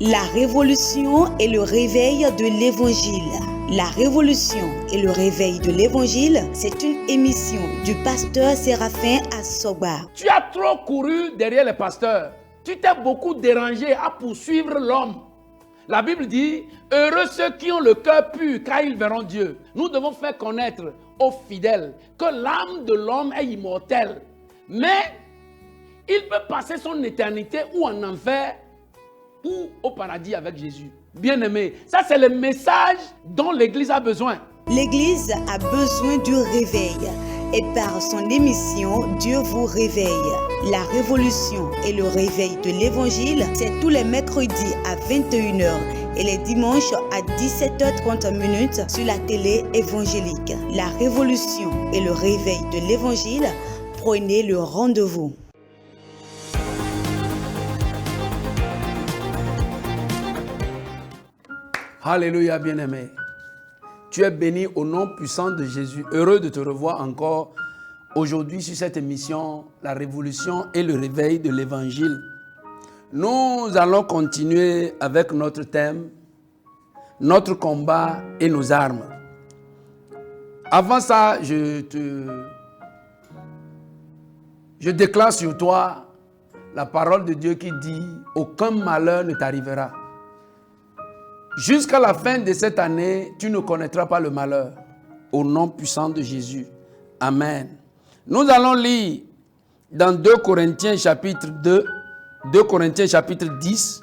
La révolution et le réveil de l'évangile. La révolution et le réveil de l'évangile, c'est une émission du pasteur Séraphin Assoba. Tu as trop couru derrière les pasteurs. Tu t'es beaucoup dérangé à poursuivre l'homme. La Bible dit, heureux ceux qui ont le cœur pur, car ils verront Dieu. Nous devons faire connaître aux fidèles que l'âme de l'homme est immortelle. Mais il peut passer son éternité ou en enfer ou au paradis avec Jésus. Bien-aimé, ça c'est le message dont l'Église a besoin. L'Église a besoin du réveil. Et par son émission, Dieu vous réveille. La révolution et le réveil de l'évangile, c'est tous les mercredis à 21h et les dimanches à 17h30 sur la télé évangélique. La révolution et le réveil de l'évangile, prenez le rendez-vous. Alléluia, bien-aimé. Tu es béni au nom puissant de Jésus. Heureux de te revoir encore aujourd'hui sur cette émission, la révolution et le réveil de l'évangile. Nous allons continuer avec notre thème, notre combat et nos armes. Avant ça, je déclare sur toi la parole de Dieu qui dit « Aucun malheur ne t'arrivera ». Jusqu'à la fin de cette année, tu ne connaîtras pas le malheur. Au nom puissant de Jésus. Amen. Nous allons lire dans 2 Corinthiens chapitre 2, 2 Corinthiens chapitre 10,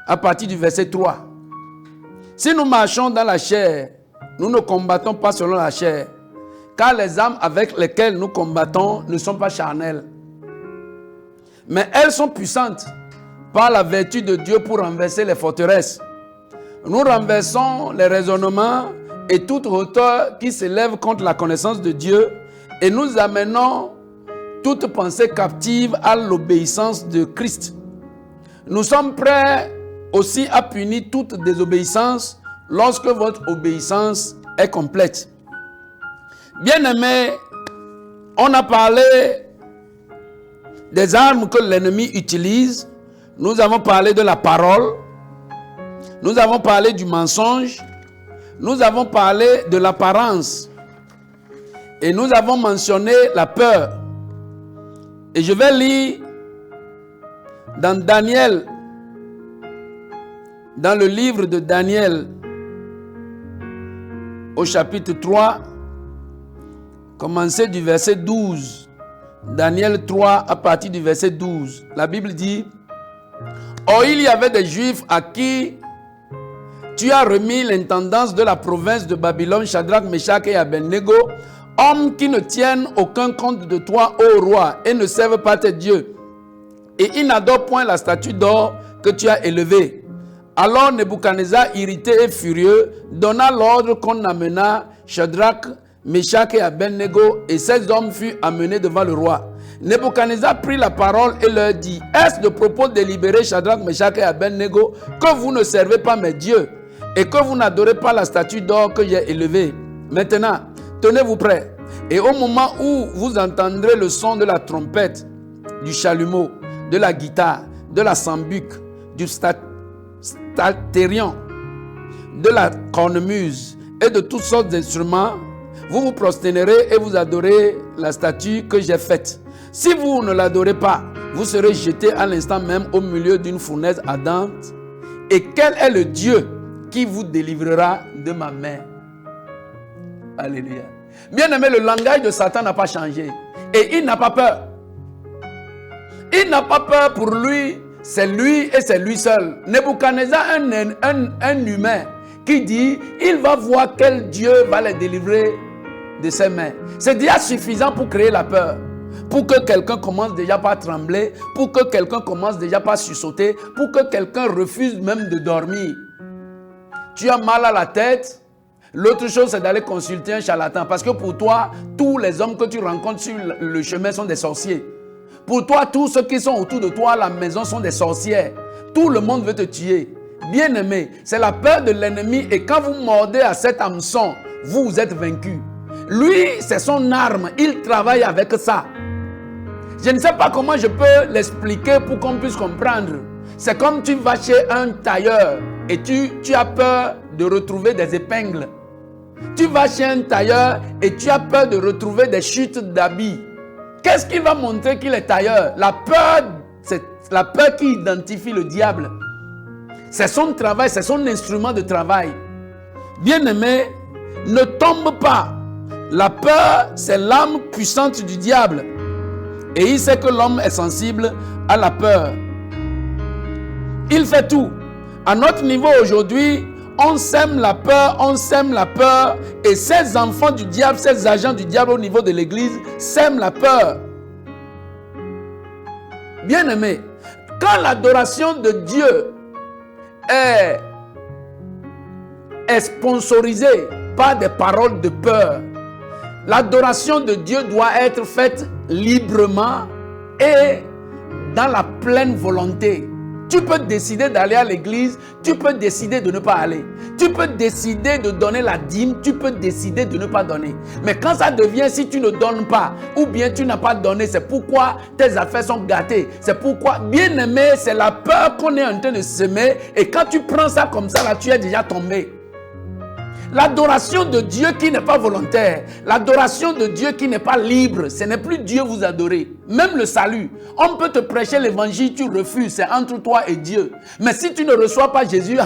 à partir du verset 3. Si nous marchons dans la chair, nous ne combattons pas selon la chair, car les armes avec lesquelles nous combattons ne sont pas charnelles. Mais elles sont puissantes par la vertu de Dieu pour renverser les forteresses. Nous renversons les raisonnements et toute hauteur qui s'élève contre la connaissance de Dieu et nous amenons toute pensée captive à l'obéissance de Christ. Nous sommes prêts aussi à punir toute désobéissance lorsque votre obéissance est complète. Bien-aimés, on a parlé des armes que l'ennemi utilise. Nous avons parlé de la parole. Nous avons parlé du mensonge, nous avons parlé de l'apparence et nous avons mentionné la peur. Et je vais lire dans Daniel, dans le livre de Daniel, au chapitre 3, commencer du verset 12. Daniel 3 à partir du verset 12. La Bible dit, « Or il y avait des Juifs à qui tu as remis l'intendance de la province de Babylone, Shadrach, Meshach et Abednego, hommes qui ne tiennent aucun compte de toi, ô roi, et ne servent pas tes dieux. Et ils n'adorent point la statue d'or que tu as élevée. Alors Nebuchadnezzar, irrité et furieux, donna l'ordre qu'on amena Shadrach, Meshach et Abednego, et ces hommes furent amenés devant le roi. Nebuchadnezzar prit la parole et leur dit, est-ce de propos délibéré, Shadrach, Meshach et Abednego, que vous ne servez pas mes dieux et que vous n'adorez pas la statue d'or que j'ai élevée? Maintenant, tenez-vous prêts. Et au moment où vous entendrez le son de la trompette, du chalumeau, de la guitare, de la sambuc, du statérion, de la cornemuse et de toutes sortes d'instruments, vous vous prosternerez et vous adorez la statue que j'ai faite. Si vous ne l'adorez pas, vous serez jeté à l'instant même au milieu d'une fournaise ardente. Et quel est le Dieu qui vous délivrera de ma main? Alléluia. Bien-aimé, le langage de Satan n'a pas changé. Et il n'a pas peur. Il n'a pas peur pour lui. C'est lui et c'est lui seul. Nebuchadnezzar, un humain qui dit, il va voir quel Dieu va les délivrer de ses mains. C'est déjà suffisant pour créer la peur. Pour que quelqu'un commence déjà par trembler, pour que quelqu'un commence déjà par sursauter, pour que quelqu'un refuse même de dormir. Tu as mal à la tête. L'autre chose, c'est d'aller consulter un charlatan. Parce que pour toi, tous les hommes que tu rencontres sur le chemin sont des sorciers. Pour toi, tous ceux qui sont autour de toi à la maison sont des sorcières. Tout le monde veut te tuer. Bien-aimé, c'est la peur de l'ennemi. Et quand vous mordez à cet hameçon, vous êtes vaincu. Lui, c'est son arme. Il travaille avec ça. Je ne sais pas comment je peux l'expliquer pour qu'on puisse comprendre. C'est comme tu vas chez un tailleur et tu as peur de retrouver des épingles. Tu vas chez un tailleur et tu as peur de retrouver des chutes d'habits. Qu'est-ce qui va montrer qu'il est tailleur? La peur, c'est la peur qui identifie le diable. C'est son travail, c'est son instrument de travail. Bien-aimé, ne tombe pas. La peur, c'est l'âme puissante du diable. Et il sait que l'homme est sensible à la peur. Il fait tout. À notre niveau aujourd'hui, on sème la peur, et ces enfants du diable, ces agents du diable au niveau de l'église sèment la peur. Bien-aimé, quand l'adoration de Dieu est sponsorisée par des paroles de peur, l'adoration de Dieu doit être faite librement et dans la pleine volonté. Tu peux décider d'aller à l'église, tu peux décider de ne pas aller. Tu peux décider de donner la dîme, tu peux décider de ne pas donner. Mais quand ça devient, si tu ne donnes pas, ou bien tu n'as pas donné, c'est pourquoi tes affaires sont gâtées. C'est pourquoi, bien aimé, c'est la peur qu'on est en train de semer. Et quand tu prends ça comme ça, là, tu es déjà tombé. L'adoration de Dieu qui n'est pas volontaire, l'adoration de Dieu qui n'est pas libre, ce n'est plus Dieu vous adorer. Même le salut, on peut te prêcher l'évangile, tu refuses, c'est entre toi et Dieu. Mais si tu ne reçois pas Jésus,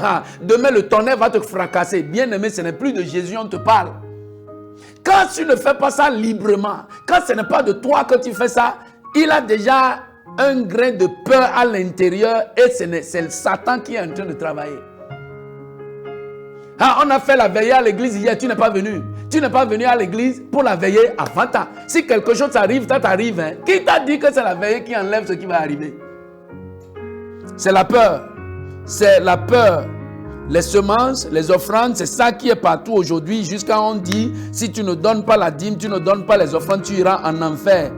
demain le tonnerre va te fracasser. Bien aimé, ce n'est plus de Jésus, on te parle. Quand tu ne fais pas ça librement, quand ce n'est pas de toi que tu fais ça, il a déjà un grain de peur à l'intérieur et c'est le Satan qui est en train de travailler. On a fait la veillée à l'église hier, tu n'es pas venu. Tu n'es pas venu à l'église pour la veillée avant temps. Si quelque chose t'arrive, ça t'arrive. Qui t'a dit que c'est la veillée qui enlève ce qui va arriver? C'est la peur. C'est la peur. Les semences, les offrandes, c'est ça qui est partout aujourd'hui. Jusqu'à on dit, si tu ne donnes pas la dîme, tu ne donnes pas les offrandes, tu iras en enfer.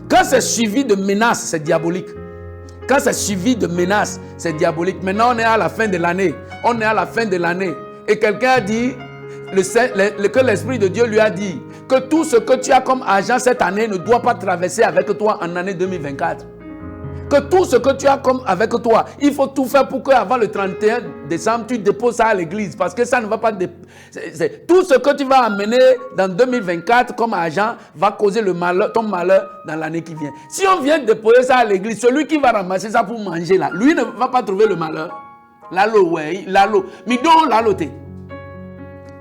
Quand c'est suivi de menaces, c'est diabolique. Quand c'est suivi de menaces, c'est diabolique. Maintenant, on est à la fin de l'année. On est à la fin de l'année. Et quelqu'un a dit, que l'Esprit de Dieu lui a dit, que tout ce que tu as comme argent cette année ne doit pas traverser avec toi en année 2024. Que tout ce que tu as comme avec toi, il faut tout faire pour qu'avant le 31 décembre, tu déposes ça à l'église. Parce que ça ne va pas... Tout ce que tu vas amener dans 2024 comme argent va causer ton malheur dans l'année qui vient. Si on vient déposer ça à l'église, celui qui va ramasser ça pour manger là, lui ne va pas trouver le malheur. Lalo, ouais, lalo. Midon, laloté.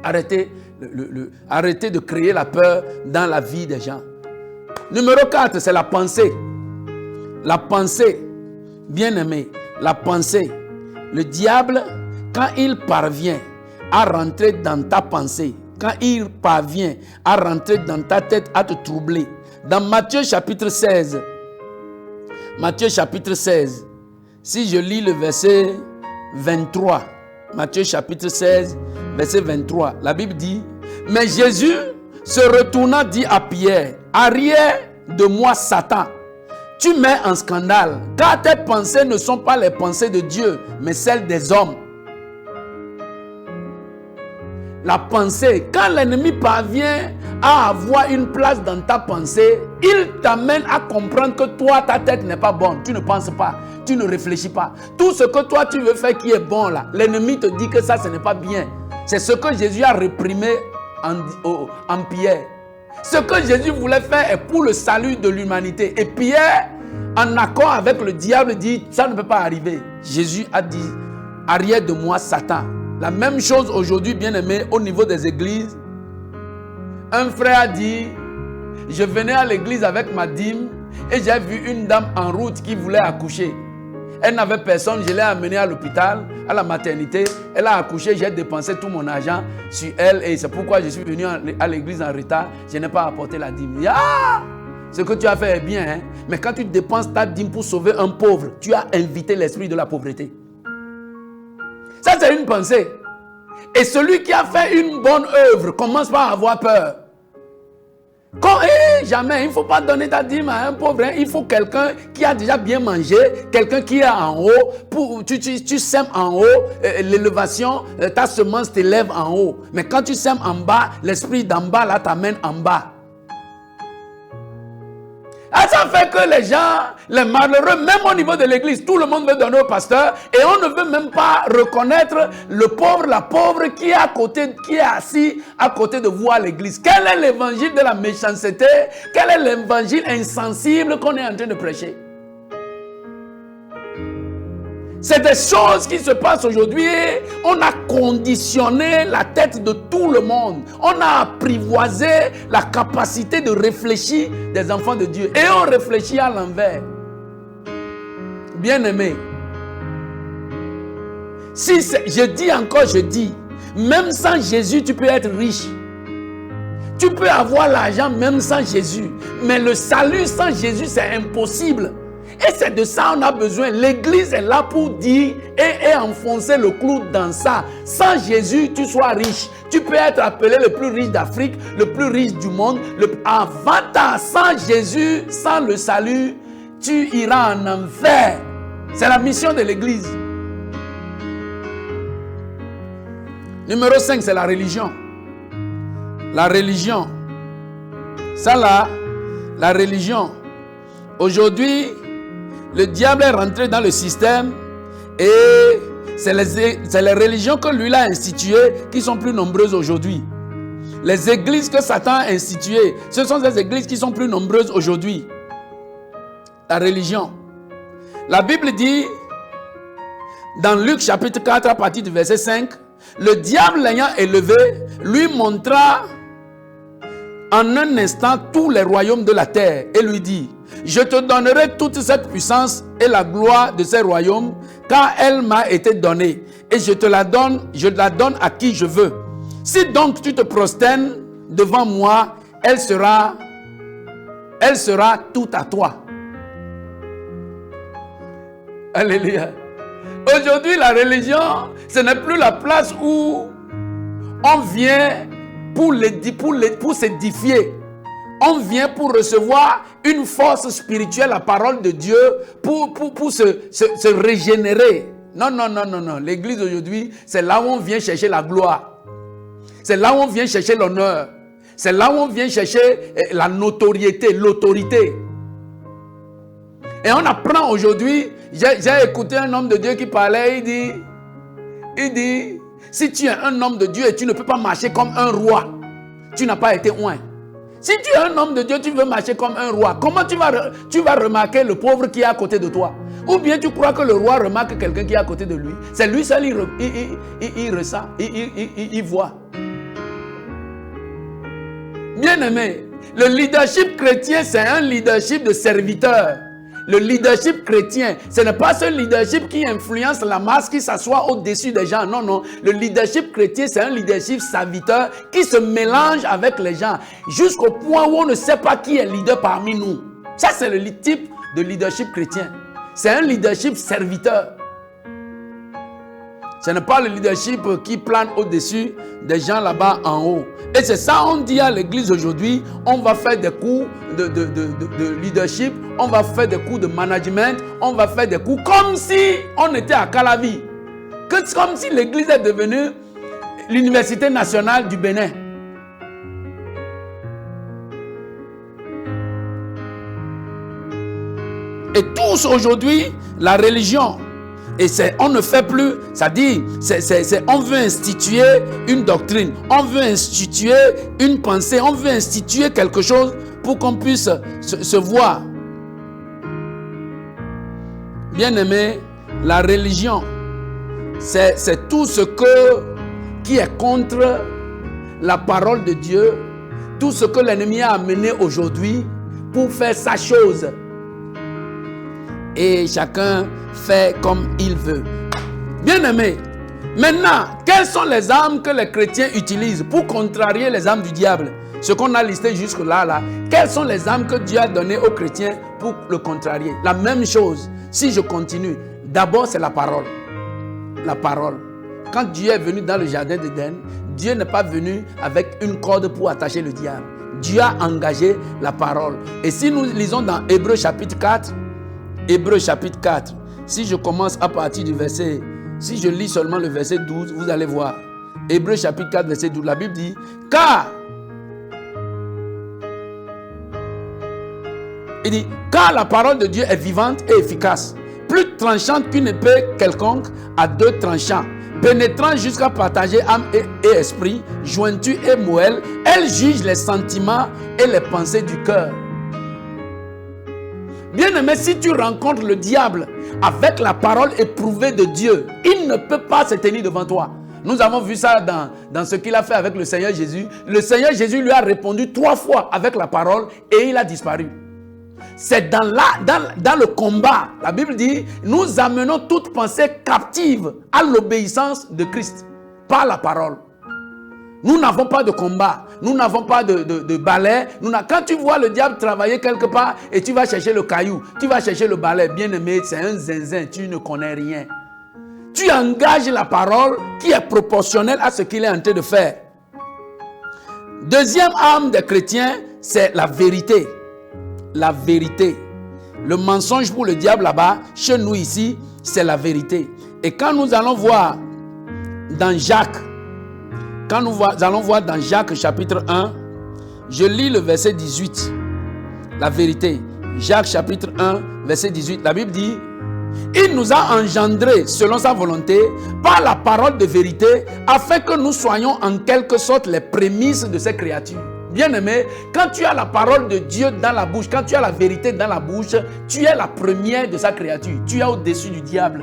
Arrêtez de créer la peur dans la vie des gens. Numéro 4, c'est la pensée. La pensée, bien aimé, la pensée. Le diable, quand il parvient à rentrer dans ta pensée, quand il parvient à rentrer dans ta tête, à te troubler. Dans Matthieu chapitre 16, si je lis le verset 23, Matthieu chapitre 16, verset 23, la Bible dit, « Mais Jésus se retournant dit à Pierre, « Arrière de moi Satan, tu mets en scandale, car tes pensées ne sont pas les pensées de Dieu, mais celles des hommes. » La pensée, quand l'ennemi parvient à avoir une place dans ta pensée, il t'amène à comprendre que toi, ta tête n'est pas bonne. Tu ne penses pas, tu ne réfléchis pas. Tout ce que toi, tu veux faire qui est bon là, l'ennemi te dit que ça, ce n'est pas bien. C'est ce que Jésus a réprimé en Pierre. Ce que Jésus voulait faire est pour le salut de l'humanité. Et Pierre, en accord avec le diable, dit, ça ne peut pas arriver. Jésus a dit, arrière de moi, Satan. La même chose aujourd'hui, bien aimé, au niveau des églises. Un frère a dit, je venais à l'église avec ma dîme et j'ai vu une dame en route qui voulait accoucher. Elle n'avait personne, je l'ai amenée à l'hôpital, à la maternité. Elle a accouché, j'ai dépensé tout mon argent sur elle et c'est pourquoi je suis venu à l'église en retard. Je n'ai pas apporté la dîme. Ah, ce que tu as fait est bien, hein? Mais quand tu dépenses ta dîme pour sauver un pauvre, tu as invité l'esprit de la pauvreté. Ça, c'est une pensée. Et celui qui a fait une bonne œuvre commence par avoir peur. Jamais, il ne faut pas donner ta dîme à un pauvre. Hein. Il faut quelqu'un qui a déjà bien mangé, quelqu'un qui est en haut. Tu sèmes en haut, l'élévation, ta semence t'élève en haut. Mais quand tu sèmes en bas, l'esprit d'en bas là t'amène en bas. Ah, ça Ça fait que les gens, les malheureux, même au niveau de l'église, tout le monde veut donner au pasteur et on ne veut même pas reconnaître le pauvre, la pauvre qui est à côté, qui est assis à côté de vous à l'église. Quel est l'évangile de la méchanceté? Quel est l'évangile insensible qu'on est en train de prêcher? C'est des choses qui se passent aujourd'hui. On a conditionné la tête de tout le monde. On a apprivoisé la capacité de réfléchir des enfants de Dieu. Et on réfléchit à l'envers. Bien-aimé, je dis, même sans Jésus, tu peux être riche. Tu peux avoir l'argent même sans Jésus. Mais le salut sans Jésus, c'est impossible. Et c'est de ça qu'on a besoin. L'église est là pour dire et enfoncer le clou dans ça. Sans Jésus, tu sois riche. Tu peux être appelé le plus riche d'Afrique, le plus riche du monde. Sans Jésus, sans le salut, tu iras en enfer. C'est la mission de l'église. Numéro 5, c'est la religion. La religion. Ça là, la religion. Aujourd'hui, le diable est rentré dans le système et c'est les religions que lui a instituées qui sont plus nombreuses aujourd'hui. Les églises que Satan a instituées, ce sont ces églises qui sont plus nombreuses aujourd'hui. La religion. La Bible dit, dans Luc chapitre 4 à partir du verset 5, le diable l'ayant élevé, lui montra en un instant tous les royaumes de la terre et lui dit, je te donnerai toute cette puissance et la gloire de ces royaumes, car elle m'a été donnée, et je la donne à qui je veux. Si donc tu te prosternes devant moi, elle sera toute à toi. Alléluia. Aujourd'hui, la religion, ce n'est plus la place où on vient pour s'édifier. On vient pour recevoir une force spirituelle, la parole de Dieu, pour se régénérer. Non. L'église aujourd'hui, c'est là où on vient chercher la gloire. C'est là où on vient chercher l'honneur. C'est là où on vient chercher la notoriété, l'autorité. Et on apprend aujourd'hui, j'ai écouté un homme de Dieu qui parlait, il dit, si tu es un homme de Dieu et tu ne peux pas marcher comme un roi, tu n'as pas été oint. Si tu es un homme de Dieu, tu veux marcher comme un roi. Comment tu vas remarquer le pauvre qui est à côté de toi? Ou bien tu crois que le roi remarque quelqu'un qui est à côté de lui? C'est lui seul, il ressent, il voit. Bien-aimé, le leadership chrétien, c'est un leadership de serviteur. Le leadership chrétien, ce n'est pas ce leadership qui influence la masse, qui s'assoit au-dessus des gens. Non. Le leadership chrétien, c'est un leadership serviteur qui se mélange avec les gens jusqu'au point où on ne sait pas qui est leader parmi nous. Ça, c'est le type de leadership chrétien. C'est un leadership serviteur. Ce n'est pas le leadership qui plane au-dessus des gens là-bas en haut. Et c'est ça on dit à l'église aujourd'hui, on va faire des cours de leadership, on va faire des cours de management, on va faire des cours comme si on était à Calavi. Comme si l'église est devenue l'université nationale du Bénin. Et tous aujourd'hui, la religion, et on ne fait plus, ça dit, on veut instituer une doctrine, on veut instituer une pensée, on veut instituer quelque chose pour qu'on puisse se voir. Bien-aimé, la religion, c'est tout ce qui est contre la parole de Dieu, tout ce que l'ennemi a amené aujourd'hui pour faire sa chose. Et chacun fait comme il veut. Bien-aimé, maintenant, quelles sont les armes que les chrétiens utilisent pour contrarier les armes du diable? Ce qu'on a listé jusque-là, quelles sont les armes que Dieu a données aux chrétiens pour le contrarier? La même chose, si je continue, d'abord c'est la parole. La parole. Quand Dieu est venu dans le jardin d'Éden, Dieu n'est pas venu avec une corde pour attacher le diable. Dieu a engagé la parole. Et si nous lisons dans Hébreux chapitre 4, si je commence à partir du verset, si je lis seulement le verset 12, vous allez voir. Hébreux chapitre 4, verset 12, la Bible dit, car Il dit, car la parole de Dieu est vivante et efficace, plus tranchante qu'une épée quelconque à deux tranchants, pénétrant jusqu'à partager âme et esprit, jointure et moelle, elle juge les sentiments et les pensées du cœur. Bien-aimé, si tu rencontres le diable avec la parole éprouvée de Dieu, il ne peut pas se tenir devant toi. Nous avons vu ça dans ce qu'il a fait avec le Seigneur Jésus. Le Seigneur Jésus lui a répondu 3 fois avec la parole et il a disparu. C'est dans le combat. La Bible dit, nous amenons toute pensée captive à l'obéissance de Christ par la parole. Nous n'avons pas de combat, nous n'avons pas de balai. Quand tu vois le diable travailler quelque part et tu vas chercher le caillou, tu vas chercher le balai, bien aimé, c'est un zinzin, tu ne connais rien. Tu engages la parole qui est proportionnelle à ce qu'il est en train de faire. Deuxième arme des chrétiens, c'est la vérité. La vérité. Le mensonge pour le diable là-bas, chez nous ici, c'est la vérité. Et quand nous allons voir dans Jacques, dans Jacques chapitre 1, je lis le verset 18. La vérité. Jacques chapitre 1, verset 18. La Bible dit, il nous a engendrés selon sa volonté par la parole de vérité afin que nous soyons en quelque sorte les prémices de ces créatures. Bien-aimé, quand tu as la parole de Dieu dans la bouche, quand tu as la vérité dans la bouche, tu es la première de sa créature. Tu es au-dessus du diable.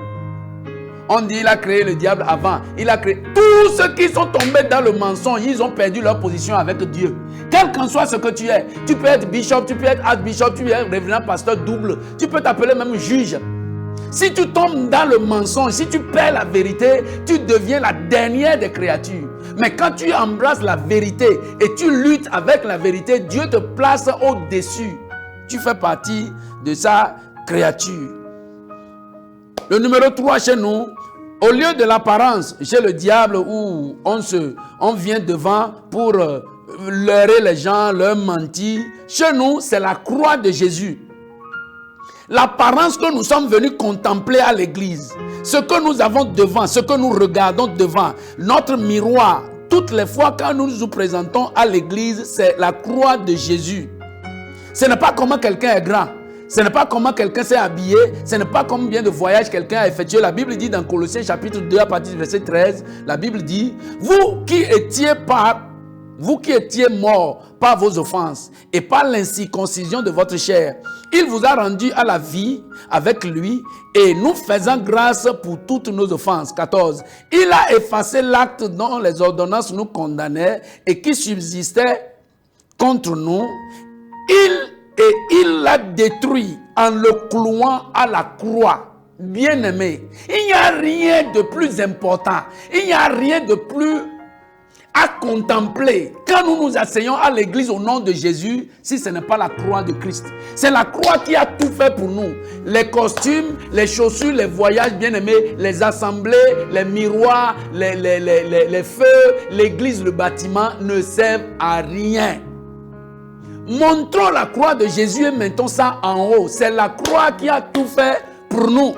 On dit qu'il a créé le diable avant. Il a créé tous ceux qui sont tombés dans le mensonge. Ils ont perdu leur position avec Dieu. Quel qu'en soit ce que tu es. Tu peux être bishop, tu peux être archbishop, tu peux être révérend pasteur double. Tu peux t'appeler même juge. Si tu tombes dans le mensonge, si tu perds la vérité, tu deviens la dernière des créatures. Mais quand tu embrasses la vérité et tu luttes avec la vérité, Dieu te place au-dessus. Tu fais partie de sa créature. Le numéro 3 chez nous, au lieu de l'apparence chez le diable où on vient devant pour leurrer les gens, leur mentir, chez nous c'est la croix de Jésus. L'apparence que nous sommes venus contempler à l'église, ce que nous avons devant, ce que nous regardons devant, notre miroir, toutes les fois quand nous nous présentons à l'église, c'est la croix de Jésus. Ce n'est pas comment quelqu'un est grand, ce n'est pas comment quelqu'un s'est habillé, ce n'est pas combien de voyages quelqu'un a effectué. La Bible dit dans Colossiens chapitre 2 à partir du verset 13, la Bible dit, vous qui étiez morts par vos offenses et par l'incirconcision de votre chair, il vous a rendu à la vie avec lui et nous faisant grâce pour toutes nos offenses. 14. Il a effacé l'acte dont les ordonnances nous condamnaient et qui subsistait contre nous. Il l'a détruit en le clouant à la croix. Bien-aimé, il n'y a rien de plus important, il n'y a rien de plus à contempler quand nous nous asseyons à l'église au nom de Jésus, si ce n'est pas la croix de Christ. C'est la croix qui a tout fait pour nous. Les costumes, les chaussures, les voyages, bien-aimés, les assemblées, les miroirs, les feux, l'église, le bâtiment ne servent à rien. Montrons la croix de Jésus et mettons ça en haut. C'est la croix qui a tout fait pour nous.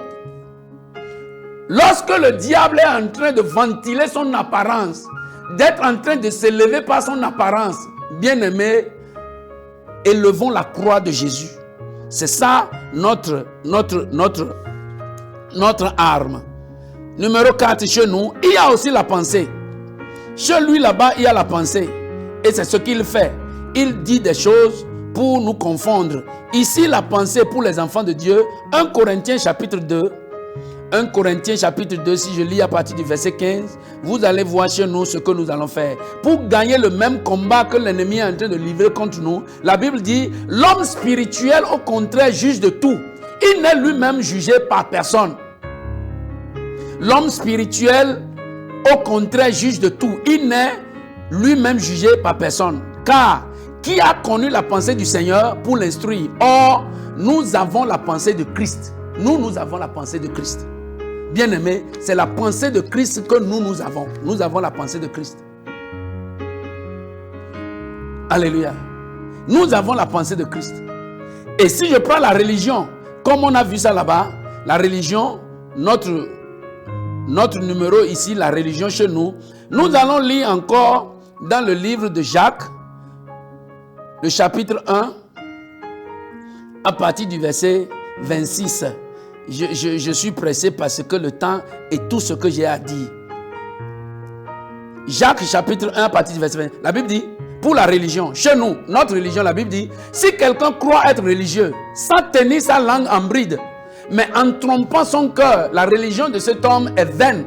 Lorsque le diable est en train de ventiler son apparence, d'être en train de s'élever par son apparence, bien-aimé, élevons la croix de Jésus. C'est ça notre arme. Numéro 4 chez nous, il y a aussi la pensée. Chez lui là-bas, il y a la pensée. Et c'est ce qu'il fait. Il dit des choses pour nous confondre. Ici, la pensée pour les enfants de Dieu. 1 Corinthiens chapitre 2. 1 Corinthiens chapitre 2, si je lis à partir du verset 15, vous allez voir chez nous ce que nous allons faire. Pour gagner le même combat que l'ennemi est en train de livrer contre nous, la Bible dit, l'homme spirituel au contraire juge de tout. Il n'est lui-même jugé par personne. L'homme spirituel au contraire juge de tout. Il n'est lui-même jugé par personne. Car qui a connu la pensée du Seigneur pour l'instruire? Or, nous avons la pensée de Christ. Nous avons la pensée de Christ. Bien-aimé, c'est la pensée de Christ que nous avons. Nous avons la pensée de Christ. Alléluia. Nous avons la pensée de Christ. Et si je prends la religion, comme on a vu ça là-bas, la religion, notre numéro ici, la religion chez nous, nous allons lire encore dans le livre de Jacques, le chapitre 1, à partir du verset 26. Je suis pressé parce que le temps est tout ce que j'ai à dire. Jacques chapitre 1 à partir du verset 20. La Bible dit, pour la religion, chez nous, notre religion, la Bible dit, si quelqu'un croit être religieux, sans tenir sa langue en bride, mais en trompant son cœur, la religion de cet homme est vaine.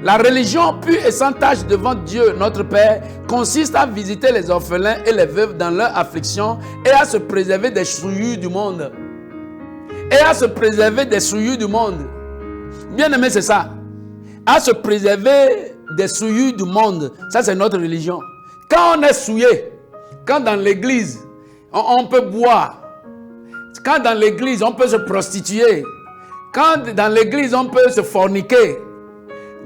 La religion pure et sans tache devant Dieu, notre Père, consiste à visiter les orphelins et les veuves dans leur affliction et à se préserver des souillures du monde. Et à se préserver des souillures du monde. Bien aimé, c'est ça. À se préserver des souillures du monde. Ça, c'est notre religion. Quand on est souillé, quand dans l'église, on peut boire, quand dans l'église, on peut se prostituer, quand dans l'église, on peut se forniquer,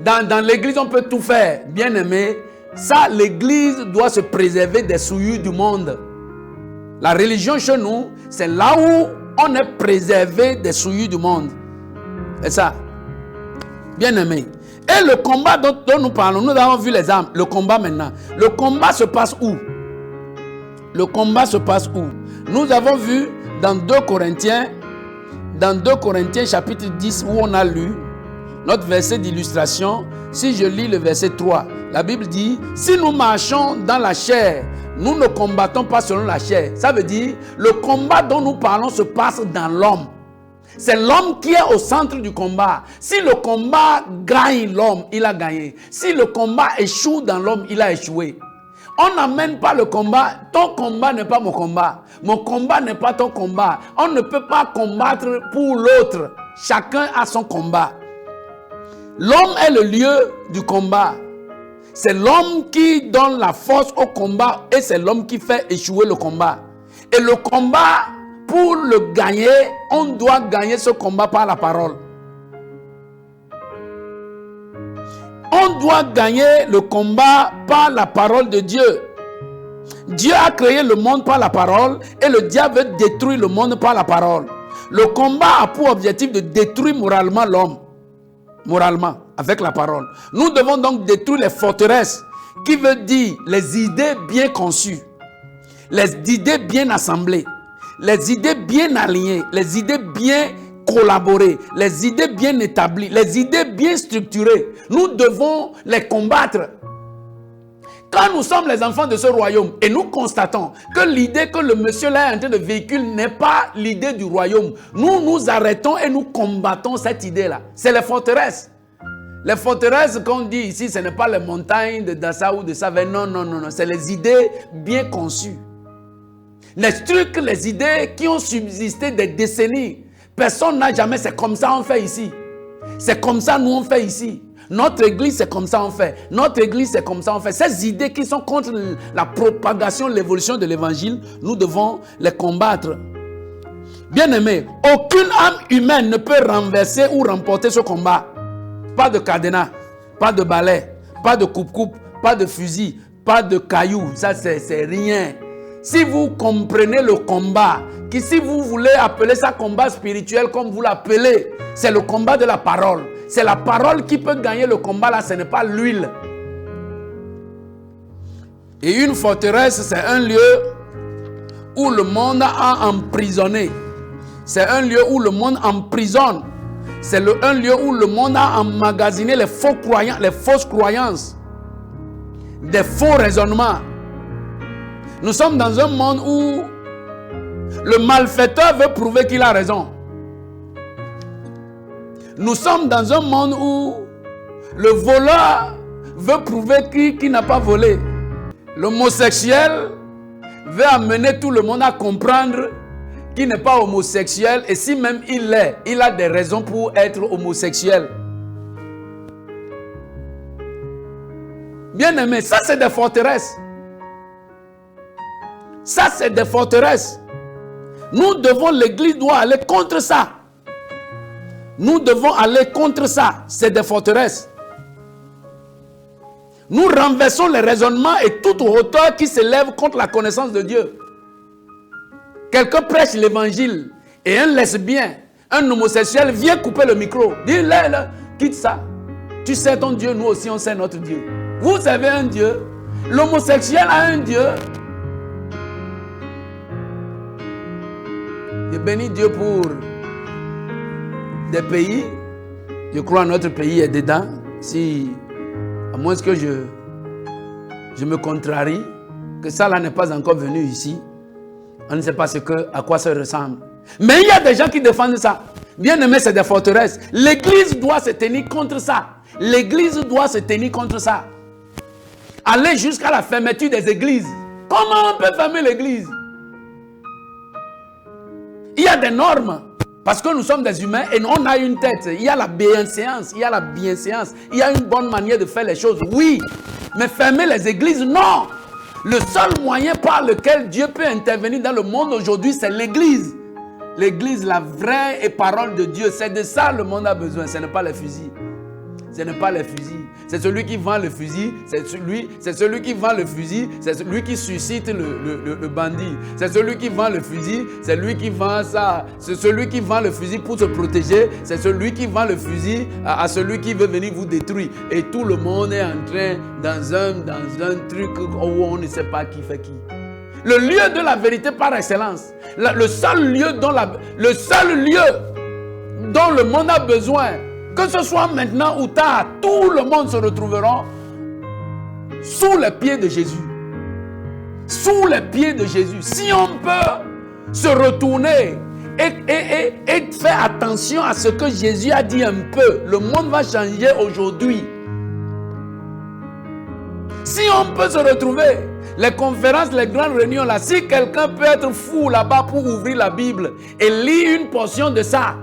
dans l'église, on peut tout faire. Bien aimé, ça, l'église doit se préserver des souillures du monde. La religion chez nous, c'est là où on est préservé des souillures du monde. C'est ça. Bien aimé. Et le combat dont nous parlons, nous avons vu les armes. Le combat maintenant. Le combat se passe où? Le combat se passe où? Nous avons vu dans 2 Corinthiens chapitre 10 où on a lu notre verset d'illustration. Si je lis le verset 3, la Bible dit, si nous marchons dans la chair, nous ne combattons pas selon la chair. Ça veut dire, le combat dont nous parlons se passe dans l'homme. C'est l'homme qui est au centre du combat. Si le combat gagne l'homme, il a gagné. Si le combat échoue dans l'homme, il a échoué. On n'amène pas le combat. Ton combat n'est pas mon combat. Mon combat n'est pas ton combat. On ne peut pas combattre pour l'autre. Chacun a son combat. L'homme est le lieu du combat. C'est l'homme qui donne la force au combat et c'est l'homme qui fait échouer le combat. Et le combat, pour le gagner, on doit gagner ce combat par la parole. On doit gagner le combat par la parole de Dieu. Dieu a créé le monde par la parole et le diable veut détruire le monde par la parole. Le combat a pour objectif de détruire moralement l'homme. Moralement, avec la parole. Nous devons donc détruire les forteresses, qui veut dire les idées bien conçues, les idées bien assemblées, les idées bien alignées, les idées bien collaborées, les idées bien établies, les idées bien structurées. Nous devons les combattre. Quand nous sommes les enfants de ce royaume et nous constatons que l'idée que le monsieur là est en train de véhiculer n'est pas l'idée du royaume, nous nous arrêtons et nous combattons cette idée-là. C'est les forteresses. Les forteresses qu'on dit ici, ce n'est pas les montagnes de Dassa ou de Savé. Non. C'est les idées bien conçues. Les trucs, les idées qui ont subsisté des décennies. Personne n'a jamais, c'est comme ça on fait ici. C'est comme ça nous on fait ici. Notre église, c'est comme ça on fait. Notre église, c'est comme ça on fait. Ces idées qui sont contre la propagation, l'évolution de l'évangile, nous devons les combattre. Bien aimé, aucune âme humaine ne peut renverser ou remporter ce combat. Pas de cadenas, pas de balai, pas de coupe-coupe, pas de fusil, pas de cailloux. Ça, c'est rien. Si vous comprenez le combat, que si vous voulez appeler ça combat spirituel comme vous l'appelez, c'est le combat de la parole. C'est la parole qui peut gagner le combat là, ce n'est pas l'huile. Et une forteresse, c'est un lieu où le monde a emprisonné. C'est un lieu où le monde emprisonne. C'est un lieu où le monde a emmagasiné les faux croyants, les fausses croyances, des faux raisonnements. Nous sommes dans un monde où le malfaiteur veut prouver qu'il a raison. Nous sommes dans un monde où le voleur veut prouver qu'il n'a pas volé. L'homosexuel veut amener tout le monde à comprendre qu'il n'est pas homosexuel et si même il l'est, il a des raisons pour être homosexuel. Bien aimé, ça c'est des forteresses. Ça c'est des forteresses. Nous devons, l'église doit aller contre ça. Nous devons aller contre ça. C'est des forteresses. Nous renversons les raisonnements et toute hauteur qui s'élève contre la connaissance de Dieu. Quelqu'un prêche l'évangile et un lesbien, un homosexuel vient couper le micro. Dis, là, quitte ça. Tu sais ton Dieu, nous aussi on sait notre Dieu. Vous avez un Dieu. L'homosexuel a un Dieu. Je bénis Dieu pour des pays. Je crois que notre pays est dedans. Si, à moins que je me contrarie, que ça là n'est pas encore venu ici, on ne sait pas à quoi ça ressemble. Mais il y a des gens qui défendent ça. Bien aimé, c'est des forteresses. L'église doit se tenir contre ça. L'église doit se tenir contre ça. Aller jusqu'à la fermeture des églises. Comment on peut fermer l'église? Il y a des normes. Parce que nous sommes des humains et on a une tête. Il y a la bienséance. Il y a la bienséance. Il y a une bonne manière de faire les choses. Oui. Mais fermer les églises, non. Le seul moyen par lequel Dieu peut intervenir dans le monde aujourd'hui, c'est l'église. L'église, la vraie parole de Dieu. C'est de ça le monde a besoin. Ce n'est pas les fusils. Ce n'est pas les fusils. C'est celui qui vend le fusil. C'est celui qui vend le fusil. C'est celui qui suscite le bandit. C'est celui qui vend le fusil. C'est lui qui vend ça. C'est celui qui vend le fusil pour se protéger. C'est celui qui vend le fusil à celui qui veut venir vous détruire. Et tout le monde est en train dans un truc où on ne sait pas qui fait qui. Le lieu de la vérité par excellence. Le seul lieu dont le monde a besoin. Que ce soit maintenant ou tard, tout le monde se retrouvera sous les pieds de Jésus. Sous les pieds de Jésus. Si on peut se retourner et faire attention à ce que Jésus a dit un peu, le monde va changer aujourd'hui. Si on peut se retrouver, les conférences, les grandes réunions là, si quelqu'un peut être fou là-bas pour ouvrir la Bible et lire une portion de ça,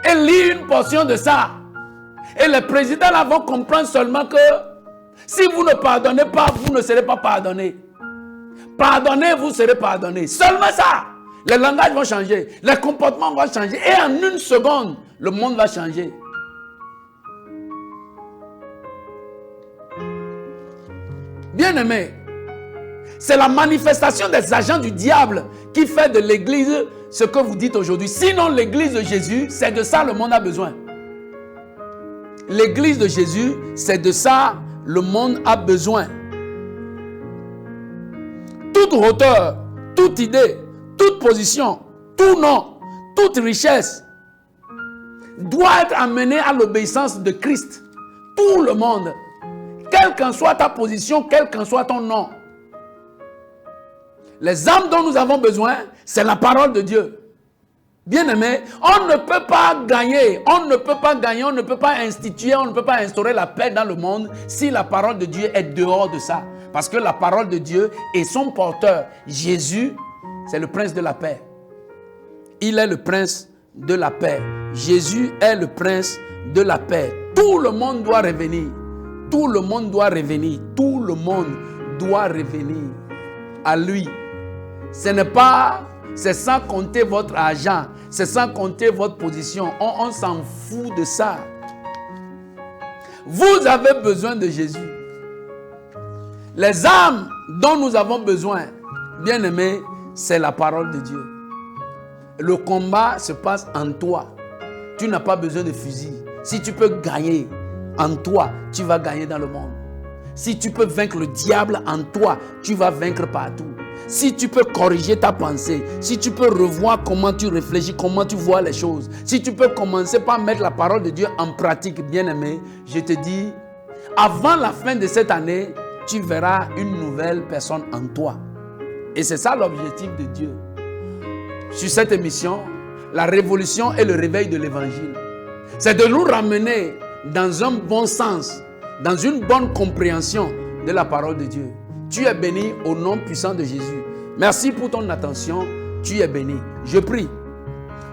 et les présidents là vont comprendre seulement que si vous ne pardonnez pas, vous ne serez pas pardonné. Pardonnez, vous serez pardonné. Seulement ça. Les langages vont changer, les comportements vont changer et en une seconde, le monde va changer. Bien-aimés, c'est la manifestation des agents du diable qui fait de l'église ce que vous dites aujourd'hui. Sinon, l'église de Jésus, c'est de ça le monde a besoin. L'église de Jésus, c'est de ça le monde a besoin. Toute hauteur, toute idée, toute position, tout nom, toute richesse doit être amenée à l'obéissance de Christ. Tout le monde, quelle qu'en soit ta position, quel qu'en soit ton nom. Les âmes dont nous avons besoin, c'est la parole de Dieu. Bien-aimé, on ne peut pas gagner, on ne peut pas instituer, on ne peut pas instaurer la paix dans le monde si la parole de Dieu est dehors de ça. Parce que la parole de Dieu est son porteur. Jésus, c'est le prince de la paix. Il est le prince de la paix. Jésus est le prince de la paix. Tout le monde doit revenir. Tout le monde doit revenir. Tout le monde doit revenir à lui. C'est sans compter votre argent, c'est sans compter votre position. On s'en fout de ça. Vous avez besoin de Jésus. Les âmes dont nous avons besoin, bien aimés, c'est la parole de Dieu. Le combat se passe en toi. Tu n'as pas besoin de fusil. Si tu peux gagner en toi, tu vas gagner dans le monde. Si tu peux vaincre le diable en toi, tu vas vaincre partout. Si tu peux corriger ta pensée, si tu peux revoir comment tu réfléchis, comment tu vois les choses, si tu peux commencer par mettre la parole de Dieu en pratique, bien-aimé, je te dis, avant la fin de cette année, tu verras une nouvelle personne en toi. Et c'est ça l'objectif de Dieu. Sur cette émission, la révolution et le réveil de l'évangile, c'est de nous ramener dans un bon sens, dans une bonne compréhension de la parole de Dieu. Tu es béni au nom puissant de Jésus. Merci pour ton attention. Tu es béni. Je prie.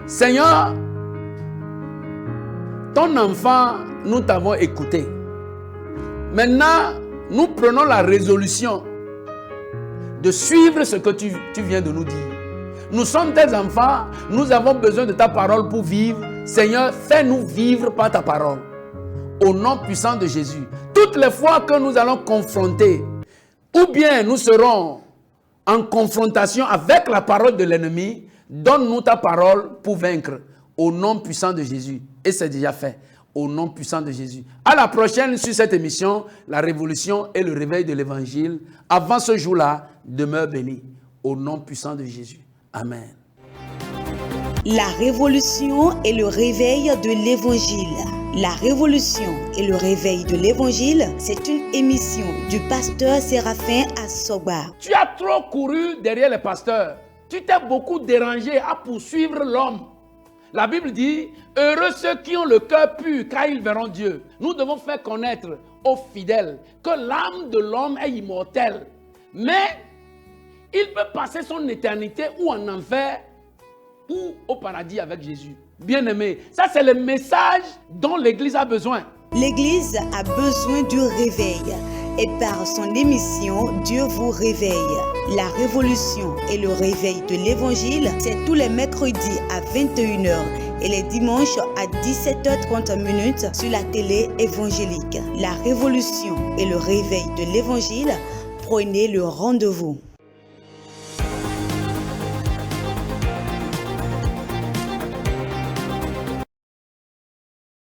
Seigneur, ton enfant, nous t'avons écouté. Maintenant, nous prenons la résolution de suivre ce que tu viens de nous dire. Nous sommes tes enfants. Nous avons besoin de ta parole pour vivre. Seigneur, fais-nous vivre par ta parole. Au nom puissant de Jésus. Toutes les fois que nous allons confronter, ou bien nous serons en confrontation avec la parole de l'ennemi, donne-nous ta parole pour vaincre. Au nom puissant de Jésus. Et c'est déjà fait. Au nom puissant de Jésus. À la prochaine sur cette émission, la révolution et le réveil de l'évangile. Avant ce jour-là, demeure béni. Au nom puissant de Jésus. Amen. La révolution et le réveil de l'évangile. La révolution et le réveil de l'évangile, c'est une émission du pasteur Séraphin Assoba. Tu as trop couru derrière les pasteurs. Tu t'es beaucoup dérangé à poursuivre l'homme. La Bible dit, heureux ceux qui ont le cœur pur, car ils verront Dieu. Nous devons faire connaître aux fidèles que l'âme de l'homme est immortelle. Mais il peut passer son éternité ou en enfer ou au paradis avec Jésus. Bien-aimé, ça c'est le message dont l'Église a besoin. L'Église a besoin du réveil. Et par son émission, Dieu vous réveille. La révolution et le réveil de l'évangile, c'est tous les mercredis à 21h et les dimanches à 17h30 sur la télé évangélique. La révolution et le réveil de l'évangile, prenez le rendez-vous.